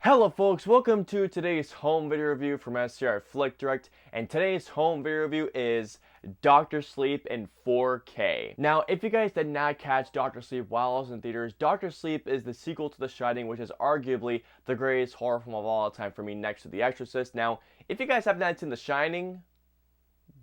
Hello folks, welcome to today's home video review from SCR FlickDirect, and today's home video review is Dr. Sleep in 4K. Now, if you guys did not catch Dr. Sleep while I was in theaters, Dr. Sleep is the sequel to The Shining, which is arguably the greatest horror film of all time for me next to The Exorcist. Now, if you guys have not seen The Shining,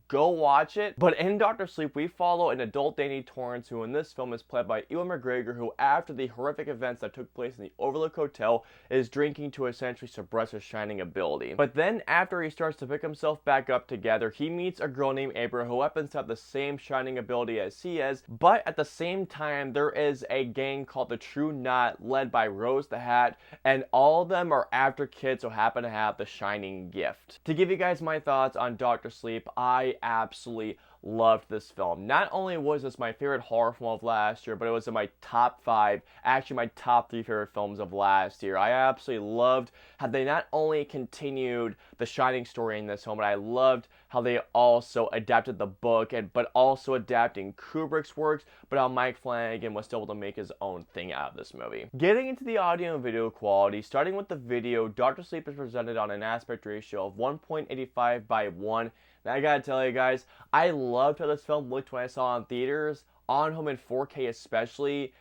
go watch it. But in Dr. Sleep, we follow an adult Danny Torrance, who in this film is played by Ewan McGregor, who after the horrific events that took place in the Overlook Hotel is drinking to essentially suppress his shining ability. But then after he starts to pick himself back up together, he meets a girl named Abra who happens to have the same shining ability as he has, but at the same time there is a gang called the True Knot led by Rose the Hat, and all of them are after kids who happen to have the shining gift. To give you guys my thoughts on Dr. Sleep, I absolutely loved this film. Not only was this my favorite horror film of last year, but it was in my top 5, actually my top 3 favorite films of last year. I absolutely loved how they not only continued the Shining story in this film, but I loved how they also adapted the book, but also adapting Kubrick's works, but how Mike Flanagan was still able to make his own thing out of this movie. Getting into the audio and video quality, starting with the video, Dr. Sleep is presented on an aspect ratio of 1.85 by 1. Now I gotta tell you guys, I loved how this film looked when I saw it in theaters, on home in 4K especially.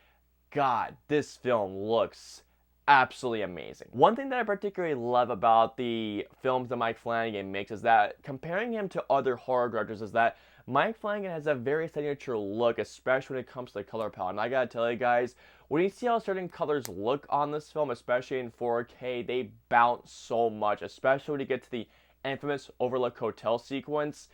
God, this film looks absolutely amazing. One thing that I particularly love about the films that Mike Flanagan makes is that comparing him to other horror directors is that Mike Flanagan has a very signature look, especially when it comes to the color palette. And I gotta tell you guys, when you see how certain colors look on this film, especially in 4K, they bounce so much, especially when you get to the infamous Overlook Hotel sequence.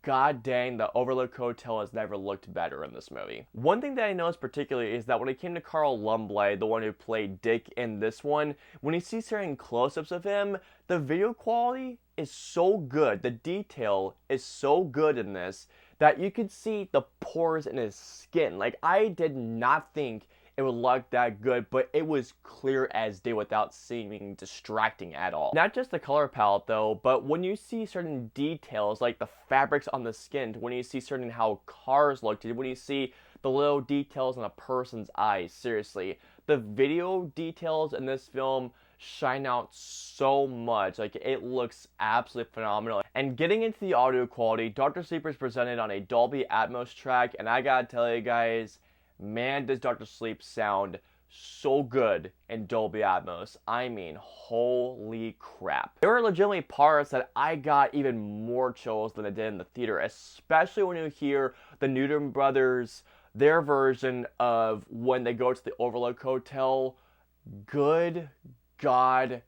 God dang, the Overlook Hotel has never looked better in this movie. One thing that I noticed particularly is that when it came to Carl Lumbly, the one who played Dick in this one, when you see certain close-ups of him, the video quality is so good, the detail is so good in this, that you could see the pores in his skin. Like, I did not think it would look that good, but it was clear as day without seeming distracting at all. Not just the color palette though, but when you see certain details like the fabrics on the skin, when you see certain how cars looked, when you see the little details in a person's eyes, seriously, the video details in this film shine out so much. Like, it looks absolutely phenomenal. And getting into the audio quality, Dr. Sleep is presented on a Dolby Atmos track, and I gotta tell you guys, man, does Dr. Sleep sound so good in Dolby Atmos. I mean, holy crap. There were legitimately parts that I got even more chills than I did in the theater, especially when you hear the Newton brothers, their version of when they go to the Overlook Hotel. Good God.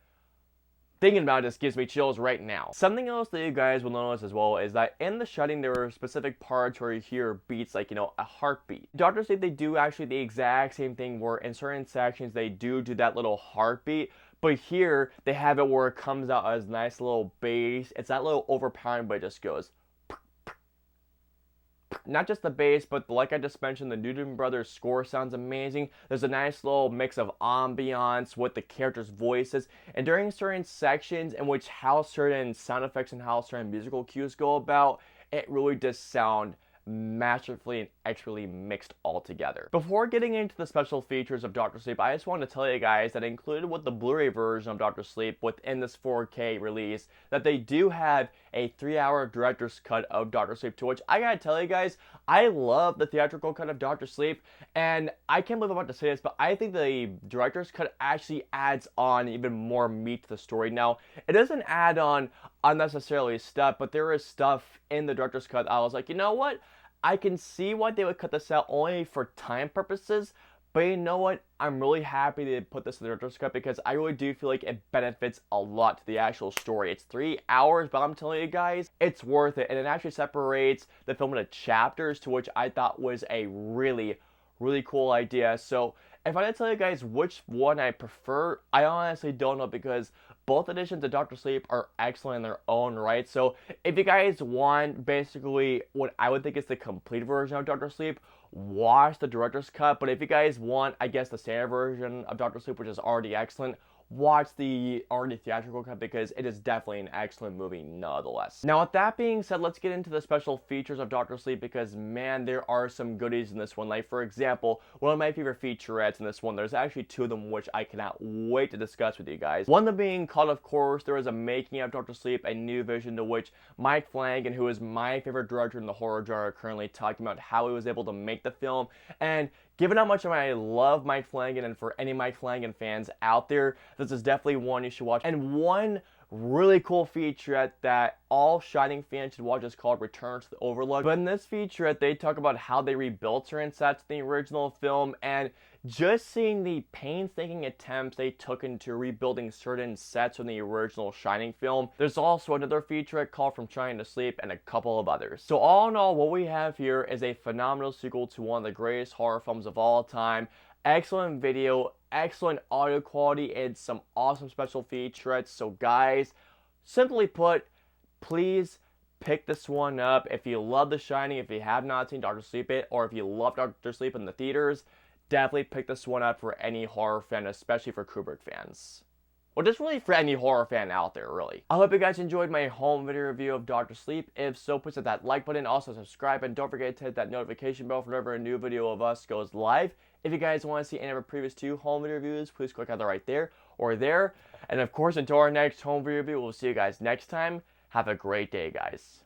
Thinking about it just gives me chills right now. Something else that you guys will notice as well is that in The Shining there were specific parts where you hear beats like, a heartbeat. Dr. Sleep, they do actually the exact same thing where in certain sections they do that little heartbeat, but here they have it where it comes out as a nice little bass. It's that little overpowering, but it just goes. Not just the bass, but like I just mentioned, the Newton Brothers score sounds amazing. There's a nice little mix of ambiance with the characters' voices, and during certain sections in which how certain sound effects and how certain musical cues go about, it really does sound masterfully and expertly mixed all together. Before getting into the special features of Dr. Sleep, I just want to tell you guys that included with the Blu-ray version of Dr. Sleep within this 4K release, that they do have a 3-hour director's cut of Dr. Sleep, to which I gotta tell you guys, I love the theatrical cut of Dr. Sleep, and I can't believe I'm about to say this, but I think the director's cut actually adds on even more meat to the story. Now, it doesn't add on unnecessarily stuff, but there is stuff in the director's cut I was like, you know what? I can see why they would cut this out only for time purposes, but you know what? I'm really happy they put this in the director's cut because I really do feel like it benefits a lot to the actual story. It's 3 hours, but I'm telling you guys, it's worth it. And it actually separates the film into chapters, to which I thought was a really, really cool idea. So if I had to tell you guys which one I prefer, I honestly don't know, because both editions of Dr. Sleep are excellent in their own right. So if you guys want basically what I would think is the complete version of Dr. Sleep, watch the director's cut. But if you guys want, I guess, the standard version of Dr. Sleep, which is already excellent, watch the already theatrical cut because it is definitely an excellent movie nonetheless. Now with that being said, let's get into the special features of Dr. Sleep because man, there are some goodies in this one. Like for example, one of my favorite featurettes in this one, there's actually two of them which I cannot wait to discuss with you guys. One of them being called, of course, there is a making of Dr. Sleep, a new vision, to which Mike Flanagan, who is my favorite director in the horror genre, currently talking about how he was able to make the film. And given how much I love Mike Flanagan, and for any Mike Flanagan fans out there, this is definitely one you should watch. And one really cool featurette that all Shining fans should watch is called Return to the Overlook. But in this featurette, they talk about how they rebuilt certain sets in the original film, and just seeing the painstaking attempts they took into rebuilding certain sets from the original Shining film. There's also another featurette called From Shining to Sleep and a couple of others. So all in all, what we have here is a phenomenal sequel to one of the greatest horror films of all time. Excellent video, excellent audio quality, and some awesome special featurettes. So guys, simply put, please pick this one up. If you love The Shining, if you have not seen Dr. Sleep yet, or if you love Dr. Sleep in the theaters, definitely pick this one up for any horror fan, especially for Kubrick fans. Well, just really for any horror fan out there, really. I hope you guys enjoyed my home video review of Dr. Sleep. If so, please hit that like button, also subscribe, and don't forget to hit that notification bell for whenever a new video of us goes live. If you guys want to see any of our previous 2 home video reviews, please click either right there or there. And of course, until our next home video review, we'll see you guys next time. Have a great day, guys.